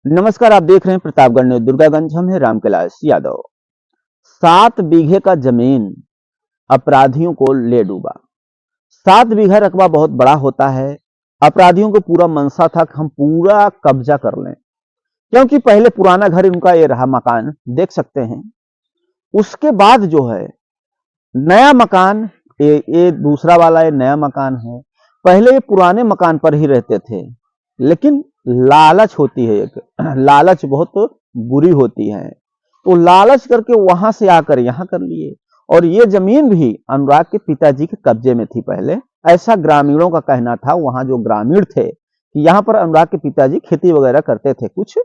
नमस्कार, आप देख रहे हैं प्रतापगढ़ न्यूज दुर्गागंज। हम हैं रामकैलाश यादव। 7 बीघे का जमीन अपराधियों को ले डूबा। 7 बीघा रकबा बहुत बड़ा होता है। अपराधियों को पूरा मनसा था कि हम पूरा कब्जा कर लें, क्योंकि पहले पुराना घर इनका ये रहा, मकान देख सकते हैं। उसके बाद जो है नया मकान, ये दूसरा वाला ये नया मकान है। पहले ये पुराने मकान पर ही रहते थे, लेकिन लालच होती है एक, लालच बहुत बुरी होती है। तो लालच करके वहां से आकर यहाँ कर लिए। और ये जमीन भी अनुराग के पिताजी के कब्जे में थी पहले, ऐसा ग्रामीणों का कहना था। वहां जो ग्रामीण थे कि यहाँ पर अनुराग के पिताजी खेती वगैरह करते थे कुछ,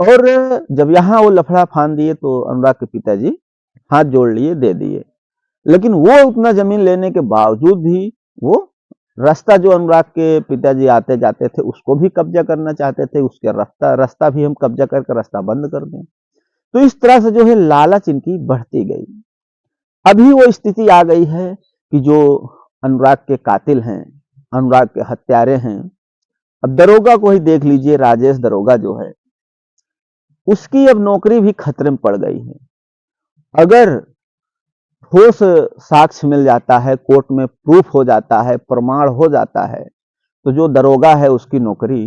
और जब यहाँ वो लफड़ा फान दिए तो अनुराग के पिताजी हाथ जोड़ लिए, दे दिए। लेकिन वो उतना जमीन लेने के बावजूद भी वो रास्ता जो अनुराग के पिताजी आते जाते थे उसको भी कब्जा करना चाहते थे। उसके रास्ता भी हम कब्जा करके रास्ता बंद कर दें। तो इस तरह से जो है लालच इनकी बढ़ती गई। अभी वो स्थिति आ गई है कि जो अनुराग के कातिल हैं, अनुराग के हत्यारे हैं, अब दरोगा को ही देख लीजिए। राजेश दरोगा जो है, उसकी अब नौकरी भी खतरे में पड़ गई है। अगर ठोस साक्ष्य मिल जाता है, कोर्ट में प्रूफ हो जाता है, प्रमाण हो जाता है, तो जो दरोगा है उसकी नौकरी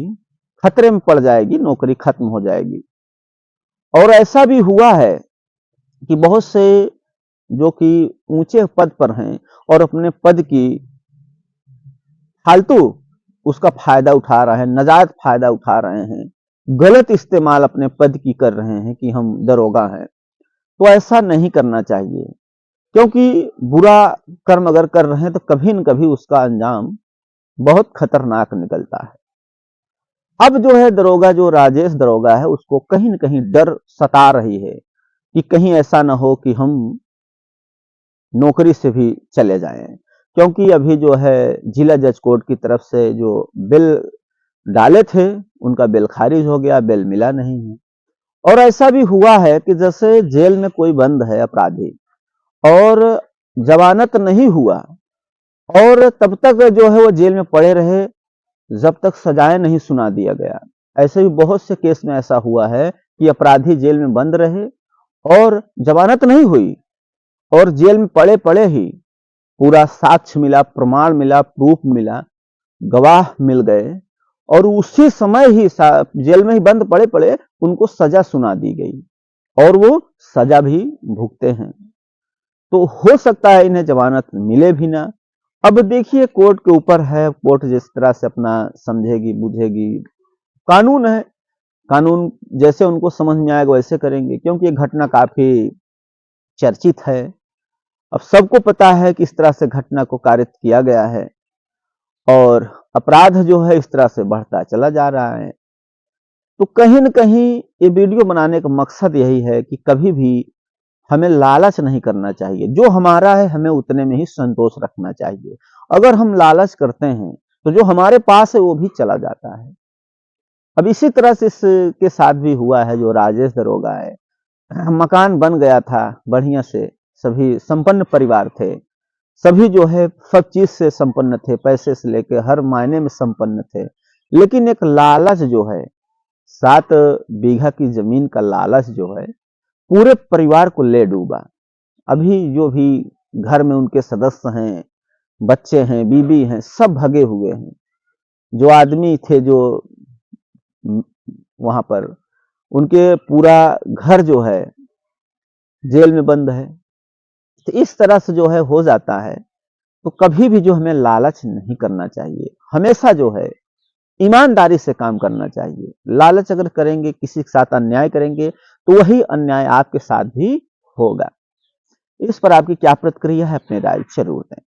खतरे में पड़ जाएगी, नौकरी खत्म हो जाएगी। और ऐसा भी हुआ है कि बहुत से जो कि ऊंचे पद पर हैं और अपने पद की फालतू उसका फायदा उठा रहे हैं, नाजायज फायदा उठा रहे हैं, गलत इस्तेमाल अपने पद की कर रहे हैं कि हम दरोगा हैं। तो ऐसा नहीं करना चाहिए, क्योंकि बुरा कर्म अगर कर रहे हैं तो कभी न कभी उसका अंजाम बहुत खतरनाक निकलता है। अब जो है दरोगा, जो राजेश दरोगा है, उसको कहीं न कहीं डर सता रही है कि कहीं ऐसा ना हो कि हम नौकरी से भी चले जाएं। क्योंकि अभी जो है जिला जज कोर्ट की तरफ से जो बिल डाले थे उनका बिल खारिज हो गया, बिल मिला नहीं है। और ऐसा भी हुआ है कि जैसे जेल में कोई बंद है अपराधी और जमानत नहीं हुआ, और तब तक जो है वो जेल में पड़े रहे जब तक सजाएं नहीं सुना दिया गया। ऐसे भी बहुत से केस में ऐसा हुआ है कि अपराधी जेल में बंद रहे और जमानत नहीं हुई, और जेल में पड़े पड़े ही पूरा साक्ष्य मिला, प्रमाण मिला, प्रूफ मिला, गवाह मिल गए, और उसी समय ही जेल में ही बंद पड़े पड़े उनको सजा सुना दी गई और वो सजा भी भुगते हैं। तो हो सकता है इन्हें जमानत मिले भी ना। अब देखिए कोर्ट के ऊपर है, कोर्ट जिस तरह से अपना समझेगी बुझेगी। कानून है, कानून जैसे उनको समझ में आएगा वैसे करेंगे, क्योंकि ये घटना काफी चर्चित है। अब सबको पता है कि इस तरह से घटना को कारित किया गया है और अपराध जो है इस तरह से बढ़ता चला जा रहा है। तो कहीं न कहीं ये वीडियो बनाने का मकसद यही है कि कभी भी हमें लालच नहीं करना चाहिए। जो हमारा है हमें उतने में ही संतोष रखना चाहिए। अगर हम लालच करते हैं तो जो हमारे पास है वो भी चला जाता है। अब इसी तरह से इसके साथ भी हुआ है। जो राजेश दरोगा है, मकान बन गया था बढ़िया से, सभी संपन्न परिवार थे, सभी जो है सब चीज से संपन्न थे, पैसे से लेके हर मायने में संपन्न थे। लेकिन एक लालच जो है, 7 बीघा की जमीन का लालच जो है पूरे परिवार को ले डूबा। अभी जो भी घर में उनके सदस्य हैं, बच्चे हैं, बीबी हैं, सब भगे हुए हैं। जो आदमी थे जो वहां पर, उनके पूरा घर जो है जेल में बंद है। तो इस तरह से जो है हो जाता है। तो कभी भी जो हमें लालच नहीं करना चाहिए, हमेशा जो है ईमानदारी से काम करना चाहिए। लालच अगर करेंगे, किसी के साथ अन्याय करेंगे, तो वही अन्याय आपके साथ भी होगा। इस पर आपकी क्या प्रतिक्रिया है, अपनी राय जरूर दें।